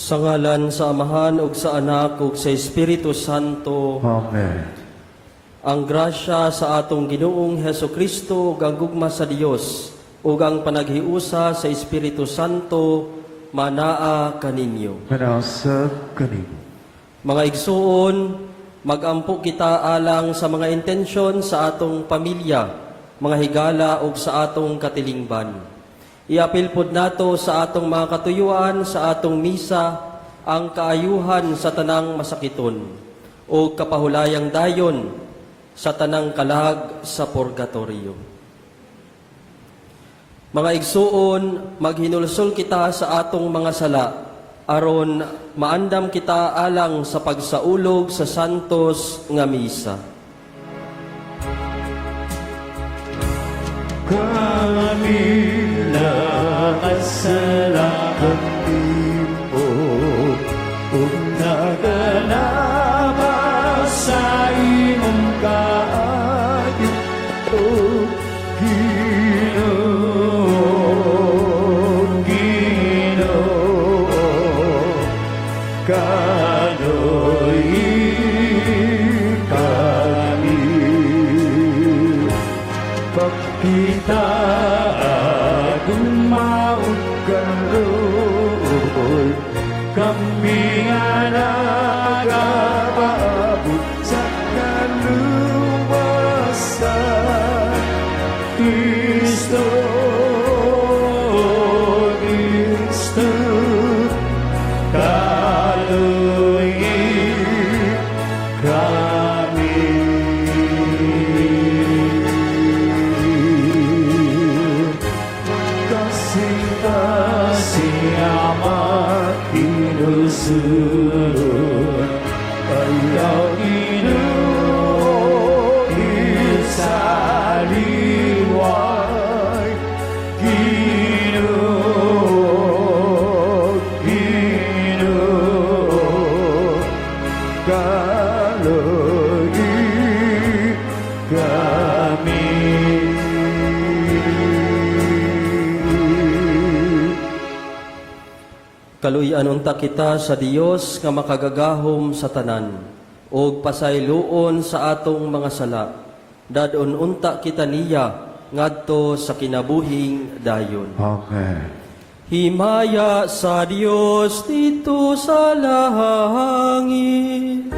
Sa ngalan sa Amahan ug sa Anak ug sa Espiritu Santo. Amen. Ang grasya sa atong Ginoong Hesukristo ug ang gugma sa Dios ug ang panaghiusa sa Espiritu Santo manaa kaninyo. Manasag kanino. Mga igsuon, magampo kita alang sa mga intensyon sa atong pamilya, mga higala ug sa atong katilingban. Iapil pod nato sa atong mga katuyuan sa atong misa ang kaayuhan sa tanang masakiton o kapahulayang dayon sa tanang kalag sa purgatorio. Mga igsuon, maghinulsol kita sa atong mga sala aron maandam kita alang sa pagsaulog sa santos nga misa. Kami nakasalakan mo kung naganapa sa imong kaayos o Ginoo, kanoy kami pagkita gumaon karoon kami nga nagapaabot sa kaluwasan Kristo Kristo kaloy kami kasing amat inusun ayaw inuit sa liway Ginoo kaloy kami. Kaluy-an unta kita sa Dios nga makagagahom sa tanan ug pasayloon sa atong mga sala. Dadon unta kita niya ngadto sa kinabuhing dayon. Amen. Himaya sa Dios dito sa langit.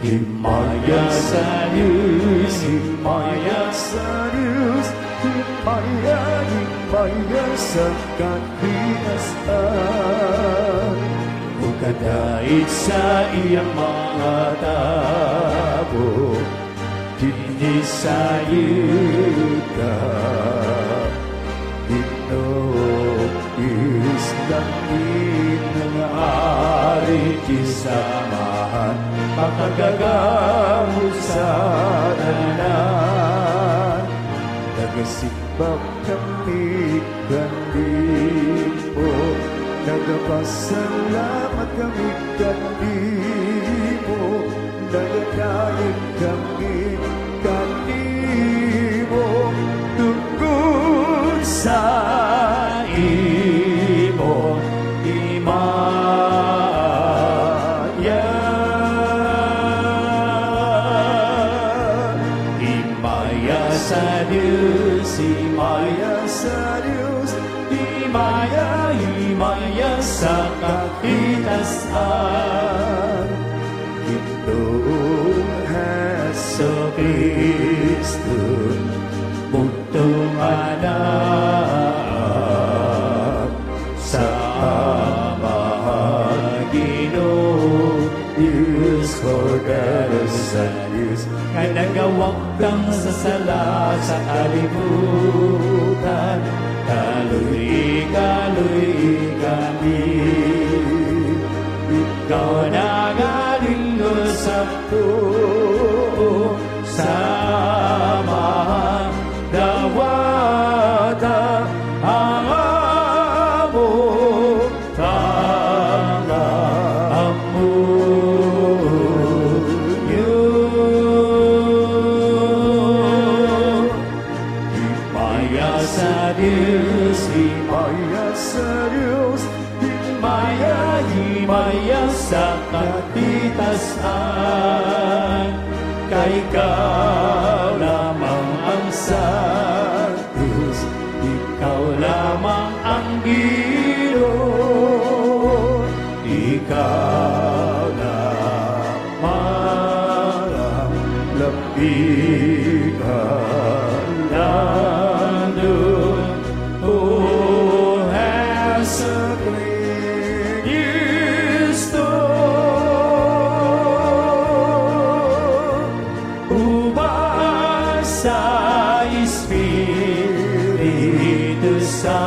Himaya sa Diyos, himaya sa Diyos, himaya sa kakinasan. Bukadait sa iyang mga tabo, dinisayit ka. Is langit ng ari kisamahan makagagamot sa tanan nagasimbang kami kanimo nagapasalamat kami kanimo nagadaig kami kanimo tungkol sa imo himaya himaya sa Diyos himaya sa Diyos himaya sa kakitasan Ginoong Hesukristo mutong anak sa Ama Ginoo Diyos Cordero sa Diyos nga nagawag kang sa sala sa kalibutan kaloy kami ikaw nagalinggo sa tuo samahan dawata ang amo himaya sa Diyos himaya sa Diyos himaya sa kapitasan. Kay ikaw lamang ang Santos, ikaw lamang ang Ginoo, ikaw lamang ang lapigan nandun. Who has a great Cristo, sa Espiritu Santo,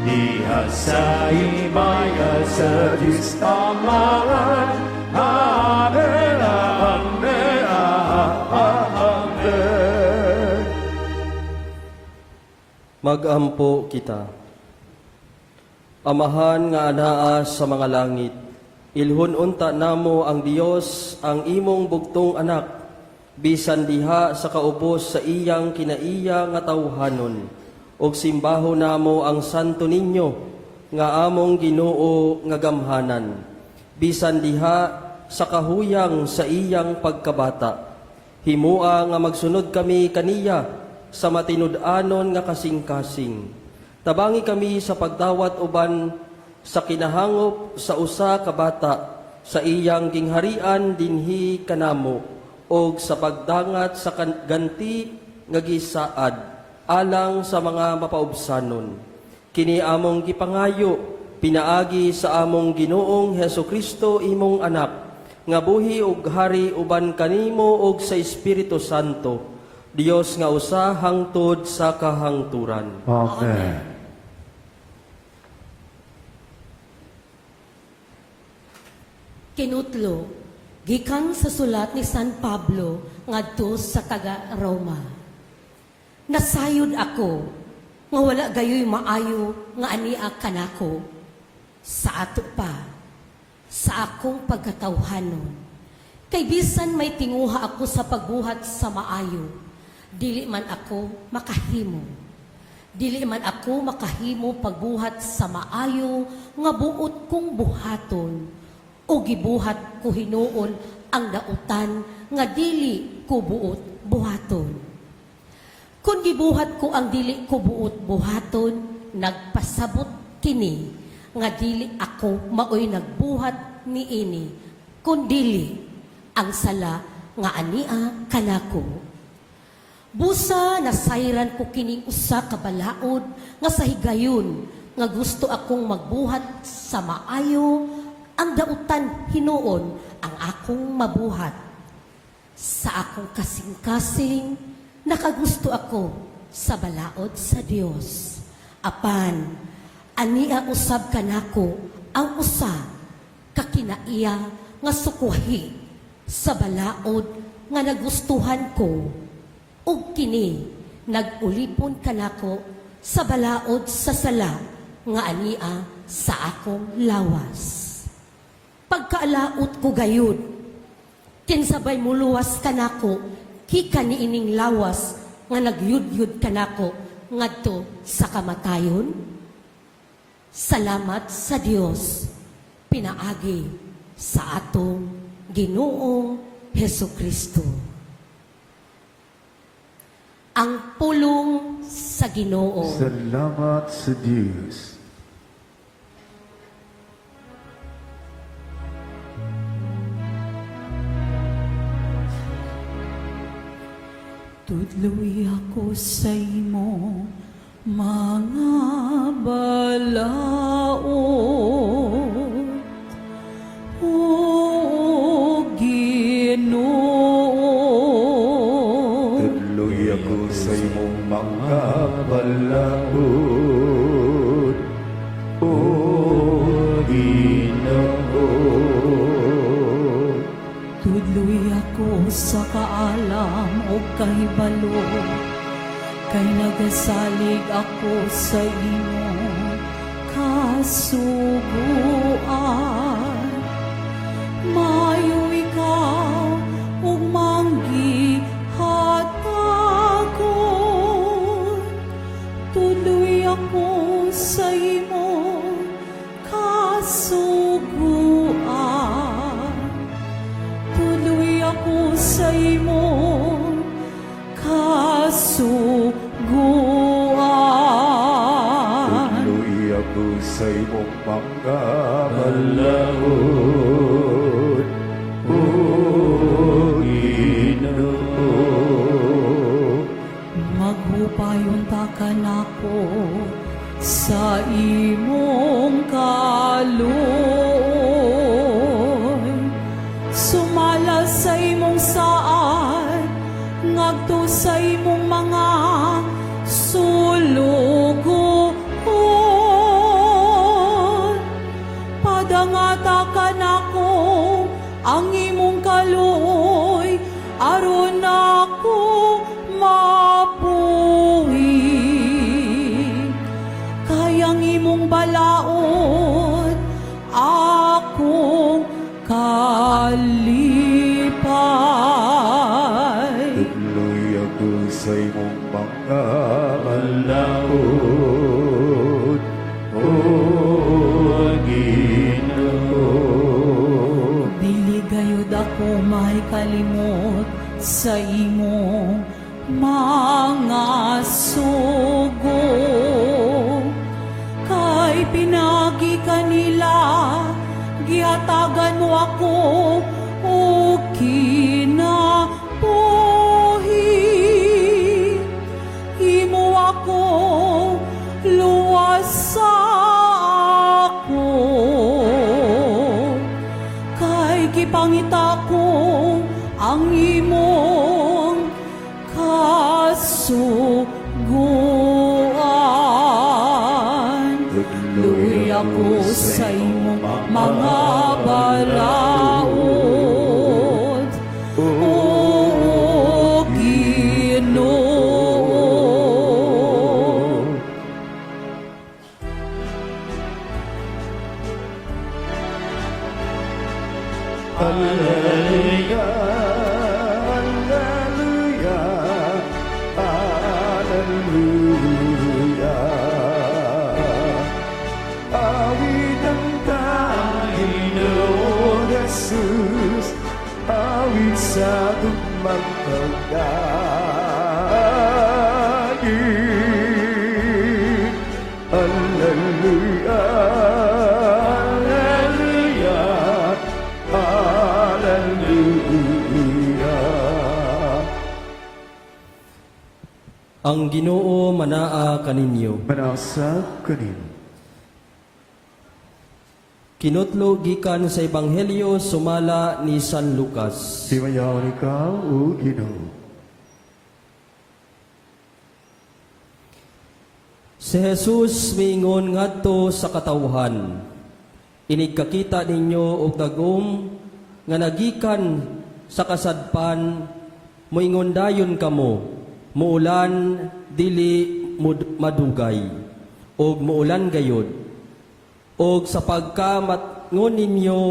diha sa himaya sa Diyos Amahan. Amen, amen, amen. Magampo kita. Amahan nga anaa sa mga langit, ilhon unta namo ang Dios ang imong bugtong anak, bisan diha sa kaubos sa iyang kinaiya nga tawhanon, ug simbaho namo ang santo ninyo nga among Ginoo nga gamhanan, bisan diha sa kahuyang sa iyang pagkabata. Himua nga magsunod kami kaniya sa matinud-anon nga kasing-kasing. Tabangi kami sa pagdawat uban sa kinahangop sa usa ka bata, sa iyang gingharian dinhi kanamo, og sa pagdangat sa ganti nga gisaad alang sa mga mapaubsanon. Kini among gipangayo pinaagi sa among Ginoong Hesukristo imong anak, nga buhi ug hari uban kanimo og sa Espiritu Santo, Dios nga usa hangtod sa kahangturan. Amen. Kinutlo, gikan sa sulat ni San Pablo ngadto sa taga-Roma. Nasayod ako, nga wala gayoy maayo nga ania kanako, sa ato pa, sa akong pagkatawhanon. Kay bisan may tinguha ako sa pagbuhat sa maayo, dili man ako makahimo. Dili man ako makahimo pagbuhat sa maayo nga buot kong buhaton, o gibuhat ko hinuon ang dautan nga dili ko buot buhaton. Kung gibuhat ko ang dili ko buot buhaton, nagpasabot kini nga dili ako maoy nagbuhat niini, kundili ang sala nga ania kanako. Busa nasayran ko kining usa ka balaod nga sa higayon nga gusto akong magbuhat sa maayo ang dautan hinuon ang akong mabuhat. Sa akong kasing-kasing, nakagusto ako sa balaod sa Dios. Apan, ania usab kanako ang usa kakinaiya nga sukuhi sa balaod nga nagustuhan ko, ug kini nagulipon kanako sa balaod sa sala nga ania sa akong lawas. Pagkaalaot ko gayud, kinsabay muluwas kanako, kika niining lawas nga nagyud-yud kanako ngadto sa kamatayon. Salamat sa Dios, pinaagi sa atong Ginoong Hesukristo. Ang pulong sa Ginoo. Salamat sa Diyos. Tudloy ako sa imo, mga balaod, o Ginoo. Tudloy ako sa imong mga balaod, O Ginoo. Tudloy ako sa kaalam o kahibalo, kay nagasalig ako sa imo kasuguan. Mayo ikaw ug manggihat ako, mga balaod, O Ginoo. Maghupayon ta kanako sa imong kaluoy. Sumala sa imong saan, ngadto sa imong mga sulugoon. Padangata kanako ang imong kaluoy, aron ako mapuhi. Kayang imong balaod, akong kalipay. Tuloy ako sa imong mga balaod, O Ginoo. Dili gayud ako may kalimot sa imong mga sugo. Kay pinagi kanila, gihatagan mo ako o kinabuhi. Imo ako luwas sa ako. Kay gipangita ko ang imong kasuguan. Luy ako sa imong mga balaod, O Ginoo. Alleluia, alleluia, alleluia. Awit ang Panginoon Jesus, awit sa tugmang pagkain. Alleluia, alleluia, alleluia. Ang Ginoo manaa kaninyo. Manasa kanin. Kinutlo gikan sa Ebanghelyo sumala ni San Lucas. Simayaw ikaw, O Ginoo. Si Jesus miingon ngadto sa katawhan, inigkakita ninyo og dagom nga nagikan sa kasadpan, moingon dayon kamo, muulan dili madugay, og muulan gayod. Og sa pagkamatngon ninyo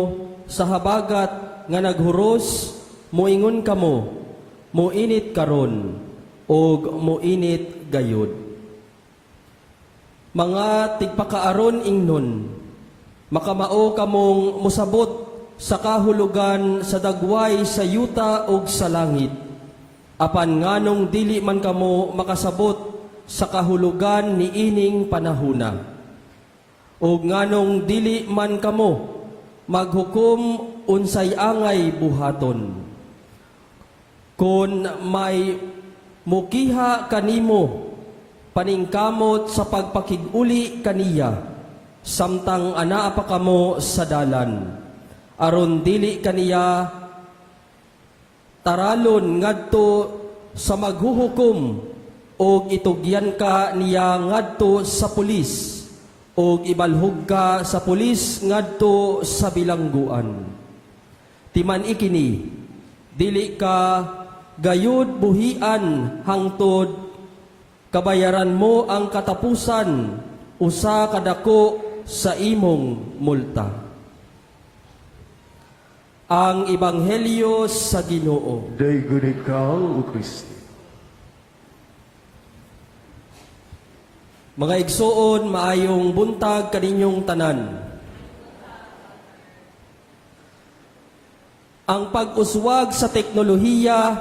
sa habagat nga naghuros, moingon kamo, muinit karon, og muinit gayod. Mga tigpakaaron ingnon, makamao kamong musabot sa kahulugan sa dagway sa yuta ug sa langit. Apan nganong dili man kamo makasabot sa kahulugan ni ining panahuna. Ug nganong dili man kamo maghukom unsay angay buhaton. Kun may mukiha kanimo paningkamot sa pagpakiguli kaniya, samtang anaa pa kamo sa dalan, aron dili kaniya taralon ngadto sa maghuhukom, og itugyan ka niya ngadto sa pulis, og ibalhog ka sa pulis ngadto sa bilangguan. Timan ikini, dili ka gayud buhian hangtod kabayaran mo ang katapusan usa kadako sa imong multa. Ang Ebanghelyo sa Ginoo. Daygod ikaw, O Kristo. Mga igsoon, maayong buntag kaninyong tanan. Ang pag-uswag sa teknolohiya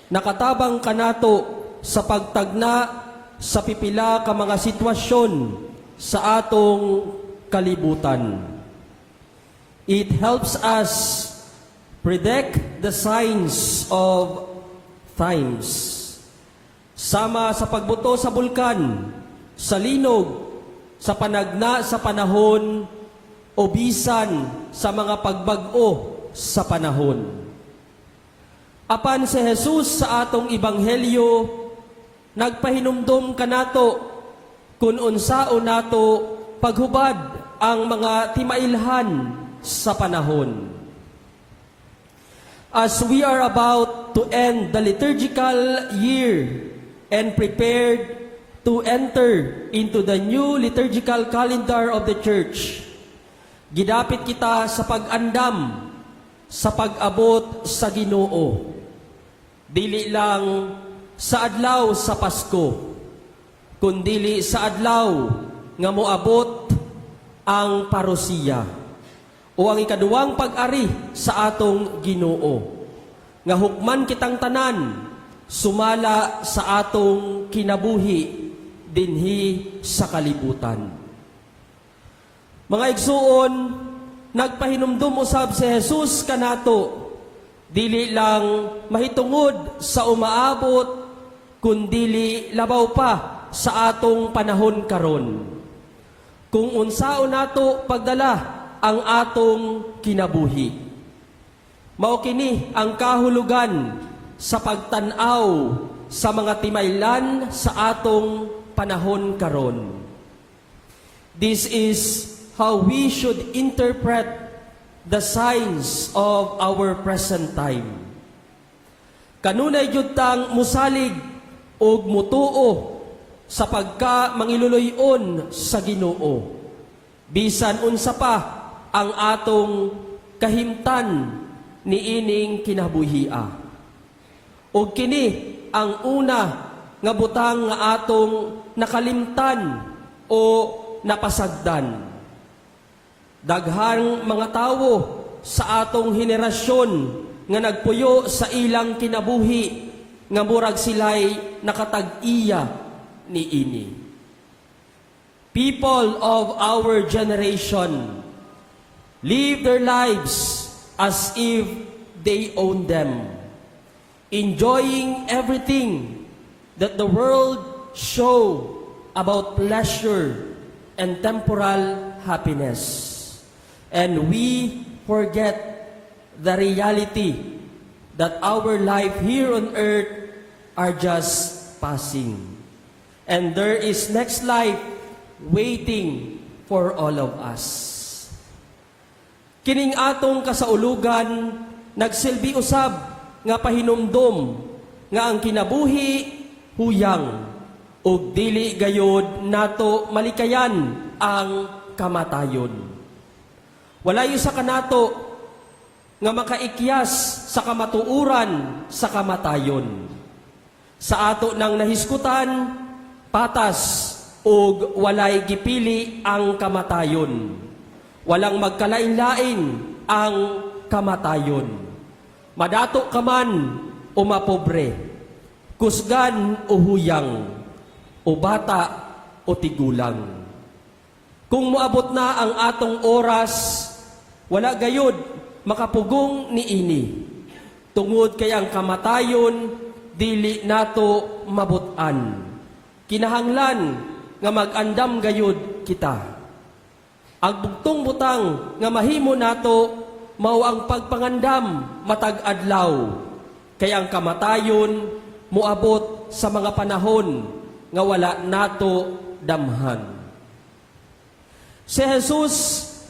nakatabang kanato sa pagtagna sa pipila ka mga sitwasyon sa atong kalibutan. It helps us predict the signs of times. Sama sa pagbuto sa bulkan, sa linog, sa panagna sa panahon, o bisan sa mga pagbag-o sa panahon. Apan si Jesus sa atong ebanghelyo, nagpahinumdom kanato kung unsaon nato paghubad ang mga timailhan sa panahon. As we are about to end the liturgical year and prepared to enter into the new liturgical calendar of the Church, gidapit kita sa pag-andam sa pag-abot sa Ginoo. Dili lang sa adlaw sa Pasko, kundili sa adlaw nga moabot ang parusiya o ang ikaduwang pag-ari sa atong Ginoo, nga hukman kitang tanan sumala sa atong kinabuhi dinhi sa kalibutan. Mga igsuon, nagpahinumdum usab si Jesus kanato, dili lang mahitungod sa umaabot, kundili labaw pa sa atong panahon karon. Kung unsaon nato pagdala ang atong kinabuhi. Mao kini ang kahulugan sa pagtan-aw sa mga timaylan sa atong panahon karon. This is how we should interpret the signs of our present time. Kanunay jud tang musalig og mutuo sa pagka mangiluluyon sa Ginoo. Bisan unsa pa ang atong kahimtan niining kinabuhia. Og kini ang una nga butang nga atong nakalimtan o napasagdan. Daghang mga tawo sa atong henerasyon nga nagpuyo sa ilang kinabuhi nga murag sila'y nakatag-iya niini. People of our generation live their lives as if they own them, enjoying everything that the world show about pleasure and temporal happiness. And we forget the reality that our life here on earth are just passing. And there is next life waiting for all of us. Kining atong kasaulugan, nagsilbi usab nga pahinumdom nga ang kinabuhi huyang ug dili gayod nato malikayan ang kamatayon. Walayo sa kanato nga makaikyas sa kamatuuran sa kamatayon. Sa ato nang nahiskutan, patas ug walay gipili ang kamatayon. Walang magkalain-lain ang kamatayon. Madato ka man o mapobre, kusgan o huyang, o bata o tigulang. Kung moabot na ang atong oras, wala gayod makapugong niini. Tungod kay ang kamatayon, dili nato mabutan. Kinahanglan nga mag-andam gayod kita. Ang bugtong butang nga mahimo nato mao ang pagpangandam matag adlaw. Kay ang kamatayon moabot sa mga panahon nga wala nato damhan. Si Jesus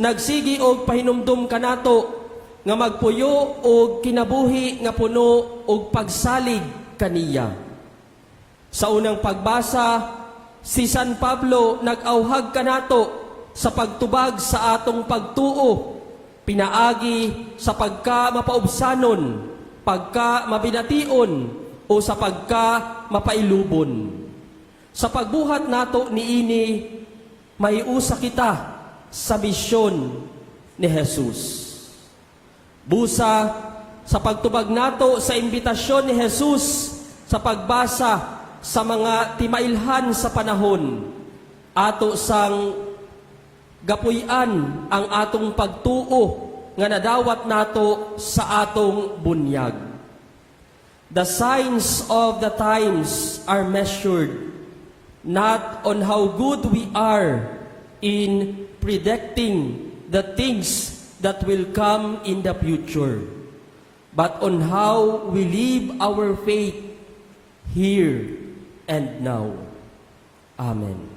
nagsigi og pahinumdum kanato nga magpuyo og kinabuhi nga puno og pagsalig kaniya. Sa unang pagbasa, si San Pablo nag-auhag kanato sa pagtubag sa atong pagtuo, pinaagi sa pagka mapaubsanon, pagka mabination, o sa pagka mapailubon. Sa pagbuhat nato niini, may usa kita sa misyon ni Jesus. Busa sa pagtubag nato sa imbitasyon ni Jesus sa pagbasa sa mga timailhan sa panahon, ato sang gapuy-an ang atong pagtuo nga nadawat nato sa atong bunyag. The signs of the times are measured not on how good we are in predicting the things that will come in the future, but on how we live our faith here and now. Amen.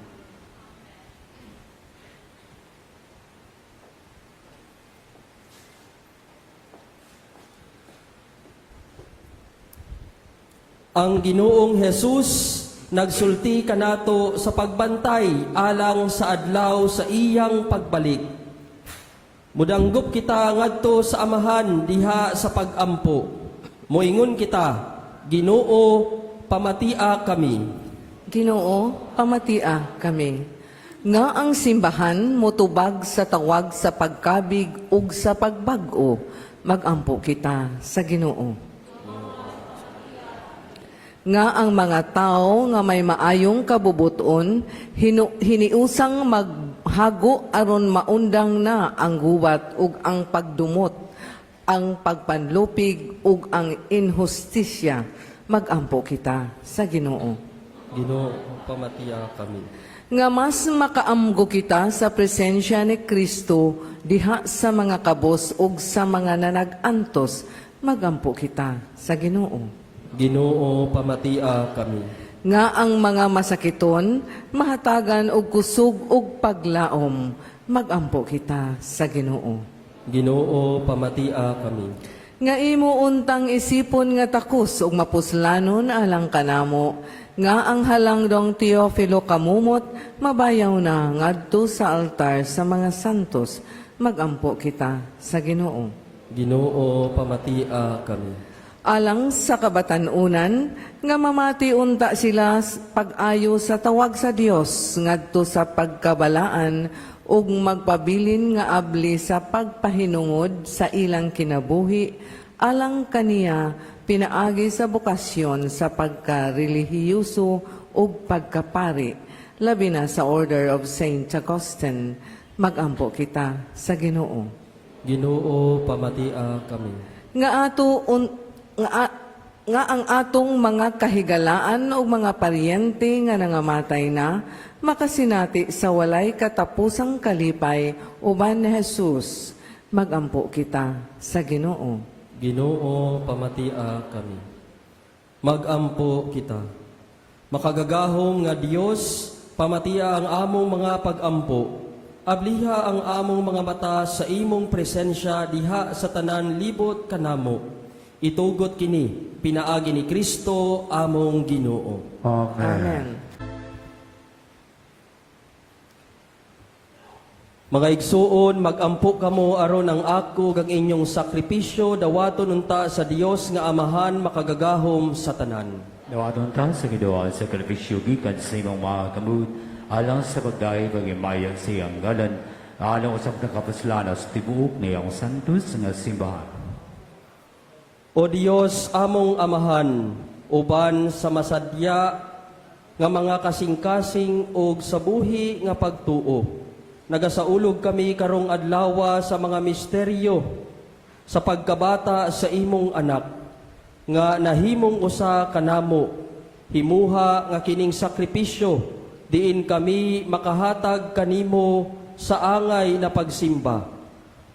Ang Ginoong Hesus nagsulti kanato sa pagbantay alang sa adlaw sa iyang pagbalik. Mudanggop kita ngadto sa amahan diha sa pagampo. Moingon kita, Ginoo, pamatia kami. Ginoo, pamatia kami. Nga ang simbahan motubag sa tawag sa pagkabig ug sa pagbag-o, magampo kita sa Ginoo. Nga ang mga tao nga may maayong kabubuton, hiniusang maghago aron maundang na ang gubat ug ang pagdumot, ang pagpanlupig ug ang inhustisya, magampo kita sa Ginoo. Ginoo, pamatia kami. Nga mas makaamgo kita sa presensya ni Kristo diha sa mga kabos ug sa mga nanag-antos, magampo kita sa Ginoo. Ginoo, pamatia kami. Nga ang mga masakiton, mahatagan og kusog ug paglaom, magampo kita sa Ginoo. Ginoo, pamatia kami. Nga imo untang isipon nga takos ug mapuslanon alang kanamo, nga ang halangdong Teofilo kamumot, mabayaw na ngadto sa altar sa mga santos, magampo kita sa Ginoo. Ginoo, pamatia kami. Alang sa kabatanunan, nga mamati unta sila pag-ayo sa tawag sa Dios ngadto sa pagkabalaan ug magpabilin nga abli sa pagpahinungod sa ilang kinabuhi, alang kaniya pinaagi sa bukasyon sa pagka-relihiyoso ug pagkapari, labi na sa Order of Saint Augustine, magampo kita sa Ginoo. Ginoo, pamatia kami. Nga ang atong mga kahigalaan o mga paryente nga nangamatay na, makasinati sa walay katapusang kalipay, uban ni Jesus, magampo kita sa Ginoo. Ginoo, pamatia kami. Magampo kita. Makagagahom nga Dios, pamatia ang among mga pagampo. Abliha ang among mga mata sa imong presensya diha sa tanan libot kanamo. Itugot kini, pinaagi ni Kristo among Ginoo. Amen. Amen. Mga igsuon, magampo kamo aron ang ako kag inyong sakripisyo dawaton unta sa Dios nga Amahan makagagahom sa tanan. Dawaton ta sa gidual sa kalpisyo gikan sa imong mga kamut, alang sa pagdayo kag imayag sa iyang galan, alang usab na kapuslanas tibuok na iyang santos nga simbahan. O Dios among Amahan, uban sa masadya nga mga kasing-kasing ug sa buhi nga pagtuo, nagasaulog kami karong adlaw sa mga misteryo sa pagkabata sa imong anak, nga nahimong usa kanamo, himuha nga kining sakripisyo, diin kami makahatag kanimo sa angay na pagsimba.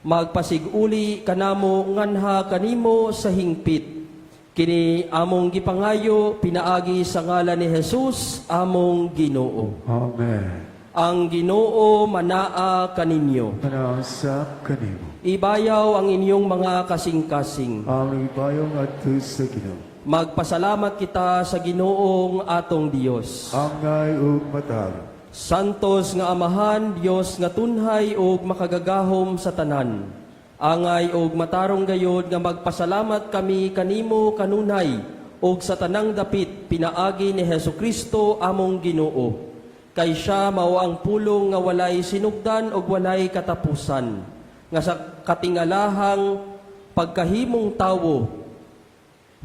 Magpasiguli kanamo nganha kanimo sa hingpit. Kini among gipangayo pinaagi sa ngalan ni Jesus among Ginoo. Amen. Ang Ginoo manaa kaninyo. Manasap kanimo. Ibayaw ang inyong mga kasing-kasing. Ang ibayong adto sa Ginoo. Magpasalamat kita sa Ginoong atong Dios. Angay ug matag. Santos nga Amahan, Dios nga tunhay ug makagagahom sa tanan. Angay ug matarong gayod nga magpasalamat kami kanimo kanunay ug sa tanang dapit pinaagi ni Hesukristo among Ginoo. Kay siya mao ang pulong nga walay sinugdan ug walay katapusan, nga sa katingalahang pagkahimong tawo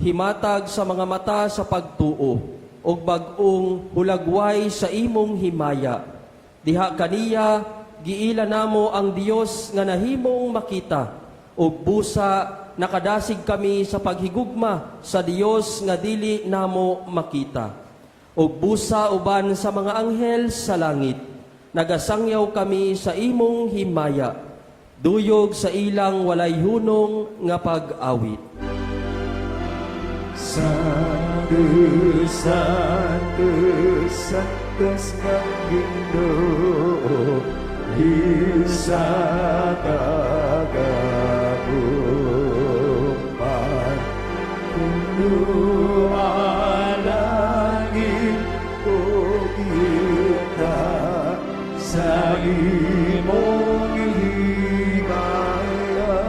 himatag sa mga mata sa pagtuo ug bag-ong hulagway sa imong himaya. Diha kaniya giila namo ang Dios nga nahimong makita, ug busa nakadasig kami sa paghigugma sa Dios nga dili namo makita. Ug busa uban sa mga anghel sa langit, nagasangyaw kami sa imong himaya, duyog sa ilang walay hunong nga pag-awit. Santos, Santos, Santos ng Ginoo, isa kagabungan, kuno alangin o kita sa imong himaya.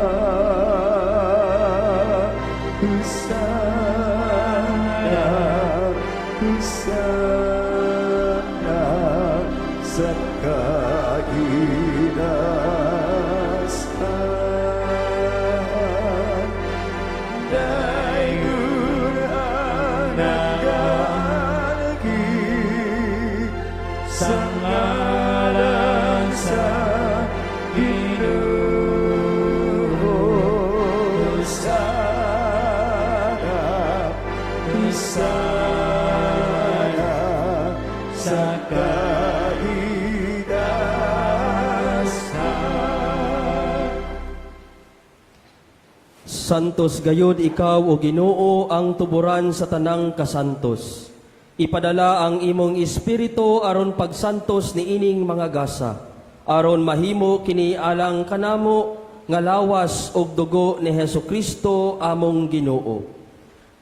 Husana sa kainasan, dayon ang nagalagi sa ngalan sa Ginoo. Husana sa kainasan. Santos gayud ikaw o Ginoo ang tuburan sa tanang kasantos. Ipadala ang imong espiritu aron pagsantos ni ining mga gasa, aron mahimo kini alang kanamo nga lawas og dugo ni Hesukristo among Ginoo.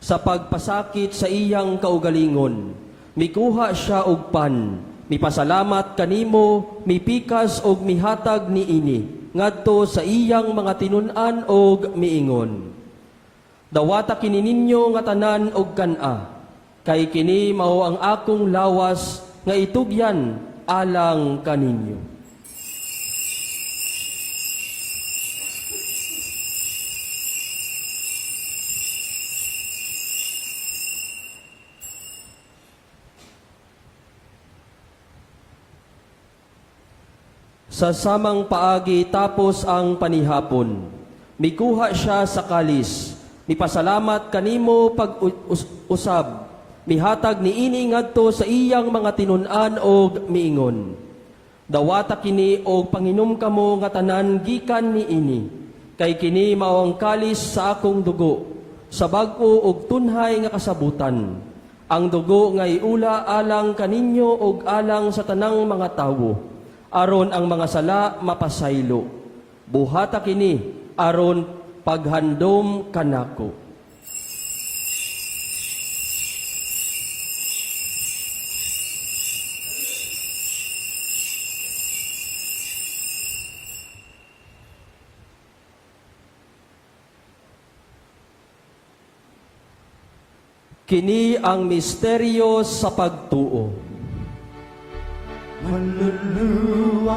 Sa pagpasakit sa iyang kaugalingon, mikuha siya og pan, mipasalamat kanimo, mipikas og mihatag niini ngadto sa iyang mga tinun-an og miingon. Dawata kini ninyo nga tanan og kan-a, kay kini mao ang akong lawas nga itugyan alang kaninyo. Sa samang paagi tapos ang panihapon, mikuha siya sa kalis, mipasalamat kanimo pag-usab, mihatag niini ngadto sa iyang mga tinun-an og miingon. Dawata kini og panginom kamo nga tanan gikan niini, kay kini mao ang kalis sa akong dugo, sa bag-o og tunhay nga kasabutan. Ang dugo nga iula alang kaninyo og alang sa tanang mga tawo, aron ang mga sala mapasaylo. Buhata kini aron paghandom kanako. Kini ang misteryo sa pagtuo. Manluluwas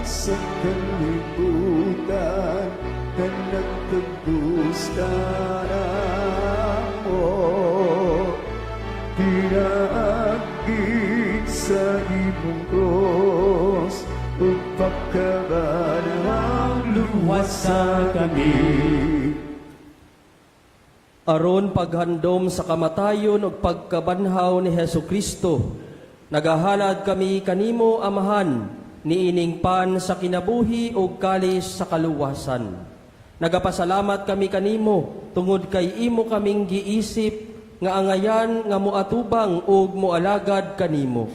sa kalibutan na nagtagos ka mo. Pinaagid sa imong cross upang kabanawang luwas sa kami. Aron paghandom sa kamatayon ug pagkabanhaw ni Hesukristo, nagahalad kami kanimo, Amahan, niining pan sa kinabuhi o kalis sa kaluwasan. Nagapasalamat kami kanimo, tungod kay imo kaming giisip, nga angayan nga muatubang o mualagad kanimo.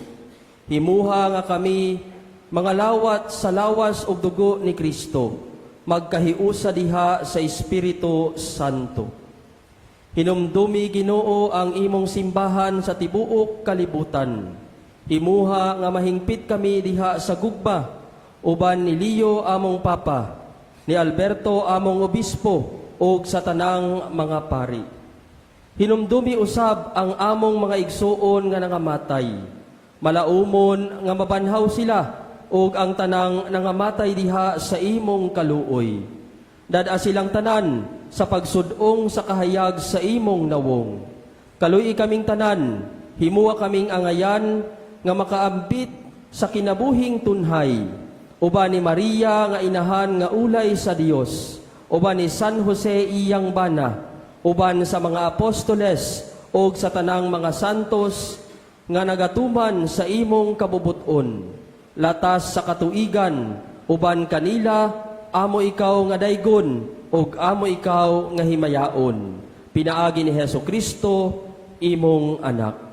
Himuha nga kami, mga lawat sa lawas o dugo ni Kristo, magkahiusa diha sa Espiritu Santo. Hinumdumi, Ginoo, ang imong simbahan sa tibuok kalibutan. Himuha nga mahingpit kami diha sa gugba, uban ni Leo among Papa, ni Alberto among Obispo, ug sa tanang mga pari. Hinumdumi usab ang among mga igsuon nga nangamatay. Malaumon nga mabanhaw sila, ug ang tanang nangamatay diha sa imong kaluoy. Dada silang tanan sa pagsudong sa kahayag sa imong nawong. Kaluy kaming tanan, himuha kaming angayan nga makaambit sa kinabuhing tunhay, uban ni Maria nga inahan nga ulay sa Dios, uban ni San Jose iyang bana, uban sa mga apostoles o sa tanang mga santos nga nagatuman sa imong kabubuton, latas sa katuigan, uban kanila, amo ikaw nga daygon, ug amo ikaw nga himayaon. Pinaagi ni Hesu Kristo, imong anak.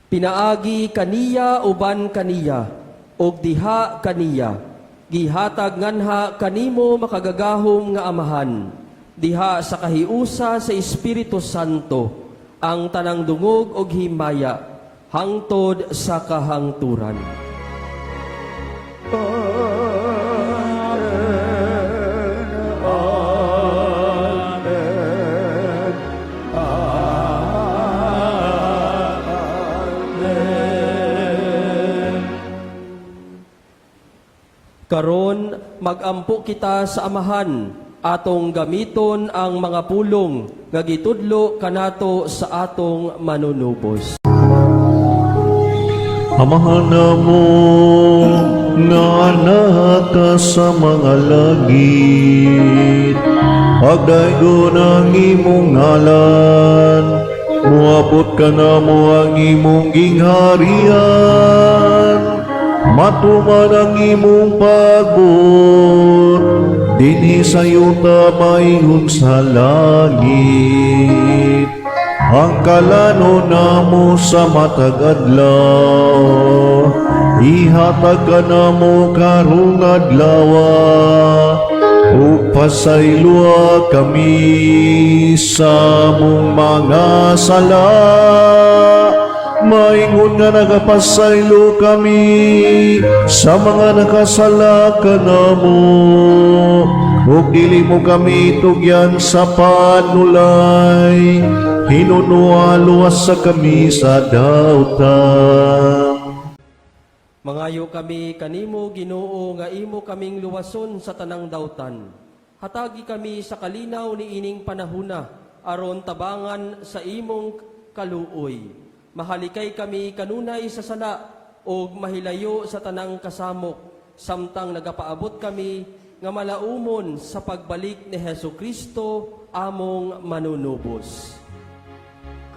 Pinaagi kaniya uban kaniya, ug diha kaniya, gihatag nganha kanimo makagagahom nga amahan, diha sa kahiusa sa Espiritu Santo, ang tanang dungog og himaya, hangtod sa kahangturan. Karon magampo kita sa amahan, atong gamiton ang mga pulong nga gitudlo kanato sa atong manunubos. Amahan mo nga anak ka sa mga langit, pagdaygo ng imong ngalan, muabot ka na mo ang imong gingharian, matuman ang imong pagbot, dinhi sa yuta maingon sa langit. Ang kalano namo sa matag adlaw, ihatag ka namo karong adlawa, ug pasaylua kami sa mong mga sala. Maingon nga nagapasaylo kami sa mga nakasala ka namo, ug dili mo kami tugyan sa panulay, hinunualuwas sa kami sa dautan. Mangayo kami kanimo Ginoo nga imo kaming luwason sa tanang dautan. Hatagi kami sa kalinaw ni ining panahuna aron tabangan sa imong kaluoy. Mahalikay kami kanunay sa sala o mahilayo sa tanang kasamok, samtang nagapaabot kami nga malaumon sa pagbalik ni Hesu Kristo among manunubos.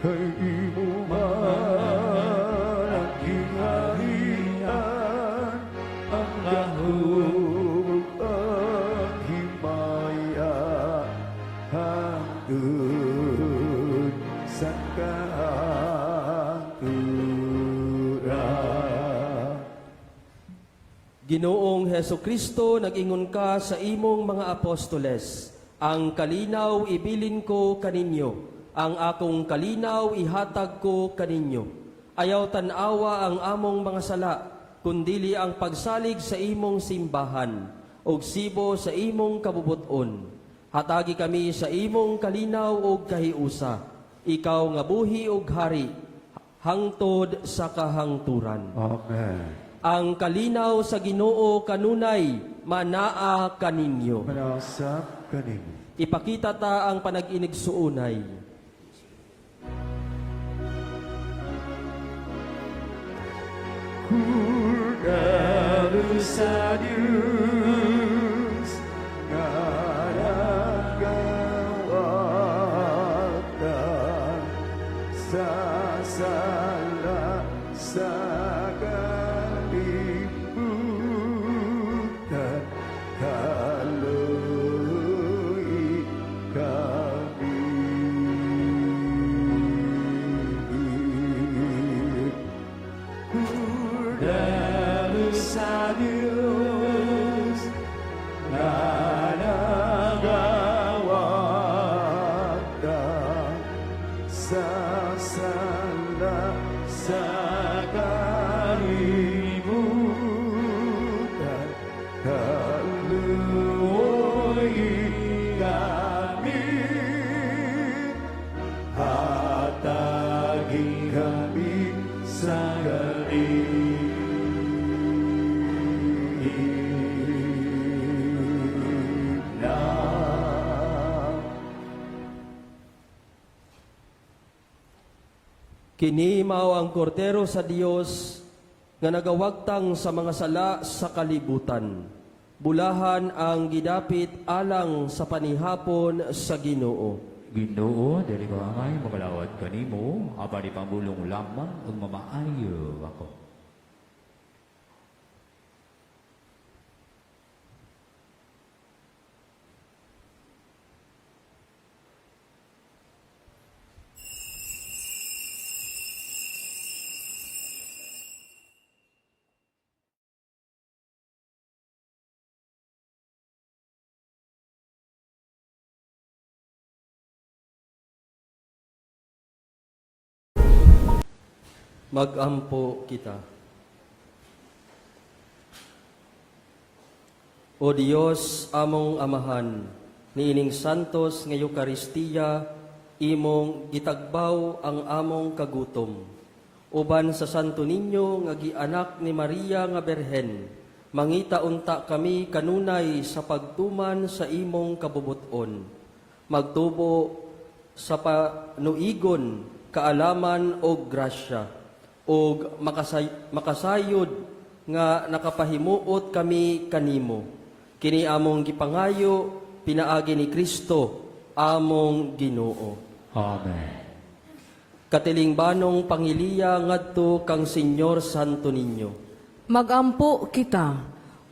Kay imo man ang gingharian, ang lahog ang himaya, hangtod sa kahangturan. Ginoong Hesu Kristo, nag-ingon ka sa imong mga apostoles, ang kalinaw ibilin ko kaninyo, ang akong kalinaw ihatag ko kaninyo. Ayaw tanawa ang among mga sala, kundili ang pagsalig sa imong simbahan, og sibo sa imong kabubuton. Hatagi kami sa imong kalinaw og kahiusa, ikaw nga buhi og hari, hangtod sa kahangturan. Amen. Ang kalinaw sa Ginoo kanunay manaa kaninyo. Manasap kanimo. Ipakita ta ang panag-inigsuunay. Kurnado sa Diyos, nga nagawatan sa sala sa kalibutan, kaluy kami. Kurnado sa Diyos, na nagawatan sa sala sa kalibutan, kaluoy kami, hatagin kami sa Kini mao ang kordero sa Dios nga nagawagtang sa mga sala sa kalibutan. Bulahan ang gidapit alang sa panihapon sa Ginoo. Ginoo, dili ko angay makalawad kanimo, abadi pambulong lamang ug mamaayo ako. Magampo kita. O Dios, among amahan, niining santos nga Eukaristiya, imong gitagbaw ang among kagutom. Uban sa Santo Niño nga gianak ni Maria nga Berhen, mangita unta kami kanunay sa pagtuman sa imong kabubuton. Magtubo sa panuigon, kaalaman o grasya, o makasayod nga nakapahimuot kami kanimo. Kini among gipangayo, pinaagi ni Kristo, among Ginoo. Amen. Katilingbanong pangiliya ngadto kang Senyor Santo Niño. Magampo kita.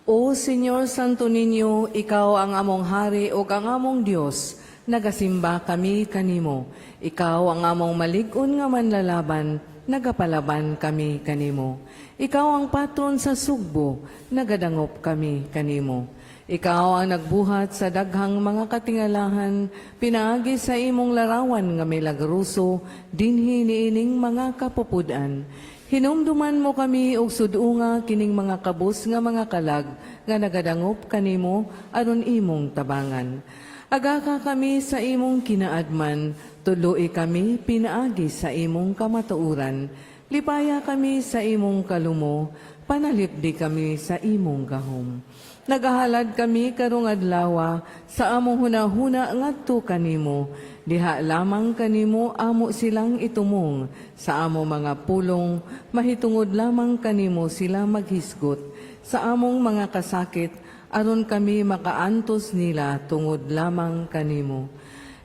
O Senyor Santo Niño, ikaw ang among hari o ang among Dios. Nagasimba kami kanimo. Ikaw ang among malig-on nga manlalaban. Nagapalaban kami kanimo. Ikaw ang patron sa sugbo, nagadangop kami kanimo. Ikaw ang nagbuhat sa daghang mga katingalahan, pinaagi sa imong larawan nga milagruso, dinhi niining mga kapupudan. Hinumduman mo kami og sudunga kining mga kabus nga mga kalag, nga nagadangop kanimo aron imong tabangan. Agaka kami sa imong kinaadman, tuloy kami pinaagi sa imong kamatuuran. Lipaya kami sa imong kalumo, panalipdi kami sa imong gahom. Nagahalad kami karong adlaw sa among hunahuna ngadto kanimo. Diha lamang kanimo amo silang itumong, sa amo mga pulong, mahitungod lamang kanimo sila maghisgot. Sa among mga kasakit, aron kami makaantos nila tungod lamang kanimo.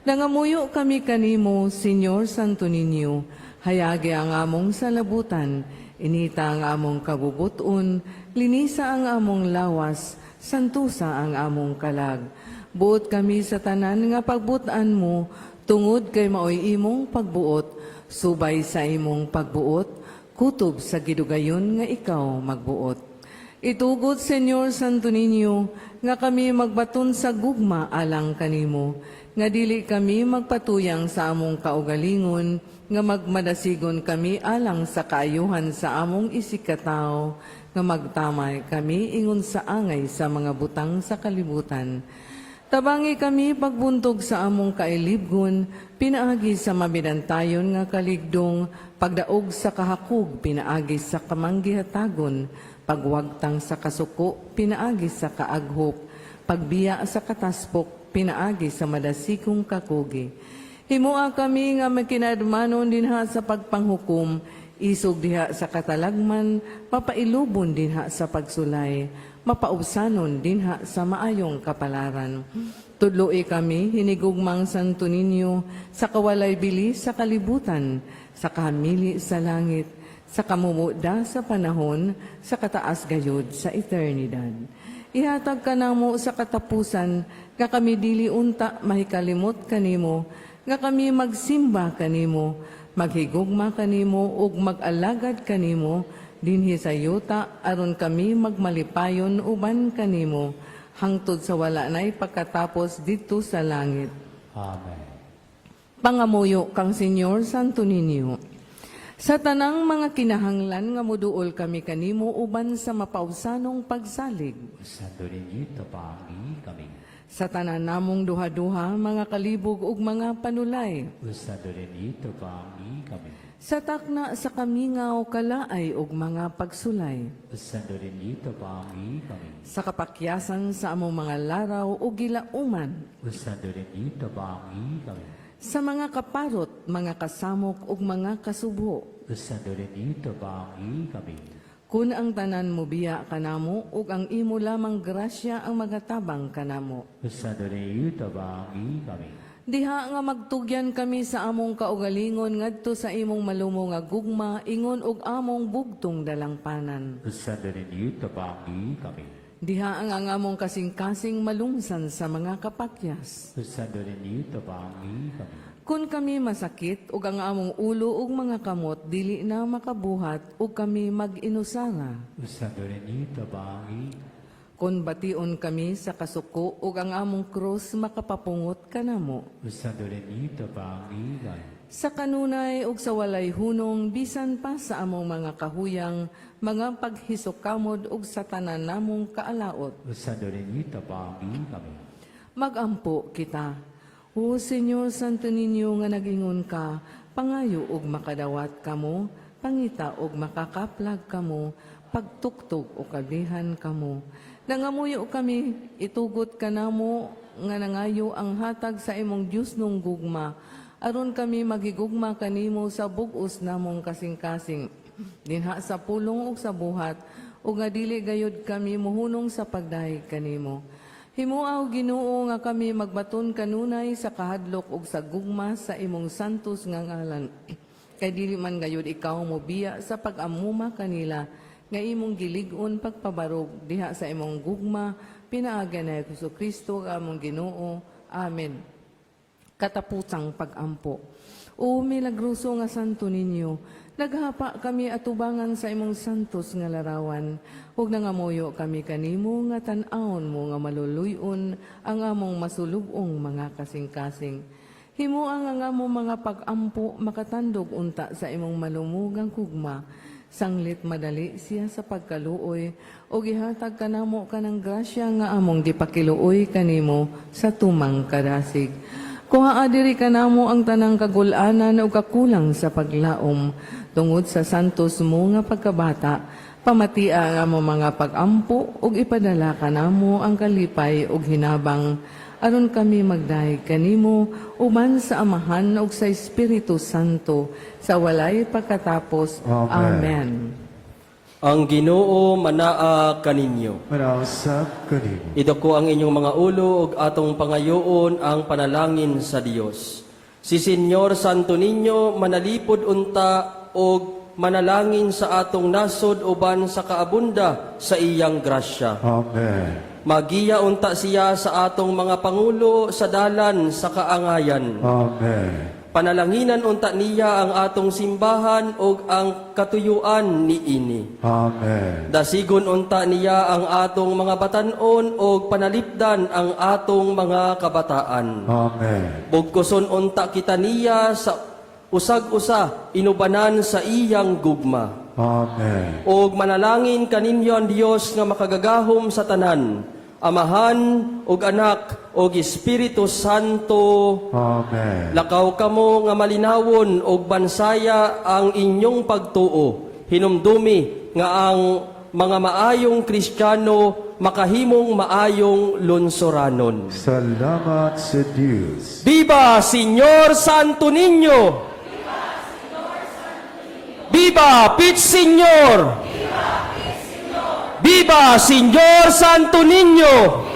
Nangamuyo kami kanimo, Senyor Santo Niño, hayagi ang among salabutan, inita ang among kabubuton, linisa ang among lawas, santusa ang among kalag. Buot kami sa tanan nga pagbutan mo, tungod kay maoy imong pagbuot, subay sa imong pagbuot, kutob sa gidugayon nga ikaw magbuot. Itugot, Senyor Santo Niño, nga kami magbaton sa gugma alang kanimo, nga dili kami magpatuyang sa among kaugalingon, nga magmadasigon kami alang sa kaayuhan sa among isikataw, nga magtamay kami ingon sa angay sa mga butang sa kalibutan. Tabangi kami pagbuntog sa among kailibgon, pinaagi sa mabidantayon nga kaligdong, pagdaog sa kahakog, pinaagi sa kamanggihatagon, pagwagtang sa kasuko, pinaagi sa kaaghop, pagbiya sa kataspok, pinaagi sa madasikong kakugi. Himua kami nga makinadmanon dinha sa pagpanghukom, isog diha sa katalagman, mapailubon dinha sa pagsulay, mapaubsanon dinha sa maayong kapalaran. Tudloi kami, hinigugmang Santo Niño, sa kawalay bili sa kalibutan, sa kahamili sa langit, sa kamumuda sa panahon, sa kataas gayod sa eternidad. Ihatag ka namo sa katapusan, nga kami dili unta mahikalimot kanimo, nga kami magsimba kanimo, maghigugma kanimo, ug mag-alagad kanimo, dinhi sa yuta, aron kami magmalipayon uban kanimo, hangtod sa wala na'y pagkatapos dito sa langit. Amen. Pangamuyo kang Senyor Santo Niño. Sa tanang mga kinahanglan nga muduol kami kanimo uban sa mapausanong pagsalig. Santo Niño, tapangi kami. Sa tanan namong duha-duha, mga kalibog ug mga panulay. Santo Niño, tapangi kami. Sa takna sa kamingaw, kalaay ug mga pagsulay. Santo Niño, tapangi kami. Sa kapakyasan sa among mga laraw ug gilauman. Santo Niño, tapangi kami. Sa mga kaparot, mga kasamok ug mga kasubo. Santo Niño, tapangi kami. Kun ang tanan mo biya kanamo, ug ang imo lamang grasya ang magatabang kanamo. Santo niyo, tabangi kami. Diha nga magtugyan kami sa among kaugalingon ngadto sa imong malumo nga gugma, ingon ug among bugtong dalangpanan. Santo niyo, tabangi kami. Diha ang among kasing-kasing malungsan sa mga kapakyas. Santo niyo, tabangi kami. Kung kami masakit ug ang among ulo ug mga kamot dili na makabuhat ug kami mag-inusara. Santo niyo, tabangi. Kung bation kami sa kasuko ug ang among krus makapapungot kanamo. Santo niyo, tabangi kami. Sa kanunay ug sa walay hunong bisan pa sa among mga kahuyang mga paghisok-kamod ug sa tanan namong kaalaot. Santo niyo, tabangi kami. Magampo kita. O Senyor Santo Niño nga nagingon ka, pangayo og makadawat kamo, pangita og makakaplag kamo, pagtuktog o kabihan kamo. Nangamuyo kami, itugot ka namo nga nangayo ang hatag sa imong Dios nung gugma, aron kami magigugma kanimo sa bug-os namong kasing-kasing, dinha sa pulong ug sa buhat, ug nga dili gayud kami muhunong sa pagdahig kanimo. Himuaw Ginoo nga kami magbaton kanunay sa kahadlok ug sa gugma sa imong santos nga ngalan. Kay dili man gayud ikaw mo biya sa pag-amuma kanila nga imong gilig-on pagpabarog diha sa imong gugma pinaaga na Kristo nga among Ginoo. Amen. Katapusang pag-ampo. O milagroso nga Santo Niño, naghapa kami atubangan sa imong santos nga larawan, ug nangamuyo kami kanimo nga tan-awon mo nga maluluyon ang among masulubong mga kasing-kasing. Himo ang among mga pag-ampo makatandog unta sa imong malumugang kugma, sanglit madali siya sa pagkaluoy, o gihatag kanamo kanang grasya nga among dipakiluoy kanimo sa tumang kadasig. Kuha adiri kanamo ang tanang kagulanan o kakulang sa paglaom tungod sa santos mo nga pagkabata, pamatia nga mo mga pag-ampo ug ipadala kanamo ang kalipay ug hinabang aron kami magdahig kanimo uman sa Amahan ug sa Espiritu Santo sa walay pagkatapos. Amen. Ang Ginoo manaa kaninyo. Manausap kanimo. Idako ang inyong mga ulo ug atong pangayoon ang panalangin sa Dios. Si Senyor Santo Niño manalipod unta og manalangin sa atong nasod uban sa kaabunda sa iyang grasya. Amen. Magiya unta siya sa atong mga pangulo sa dalan sa kaangayan. Amen. Panalanginan unta niya ang atong simbahan ug ang katuyuan niini. Amen. Dasigon unta niya ang atong mga batan-on ug panalipdan ang atong mga kabataan. Amen. Bugkoson unta kita niya sa usag-usa inubanan sa iyang gugma. Amen. Og manalangin kaninyo ang Dios nga makagagahom sa tanan, Amahan ug Anak ug Espiritu Santo. Amen. Lakaw kamo nga malinawon og bansaya ang inyong pagtuo. Hinumdumi nga ang mga maayong Kristiyano makahimong maayong lunsoranon. Salamat sa Diyos. Viva Señor Santo Niño! Viva Pit Señor! Viva Señor Santo Niño!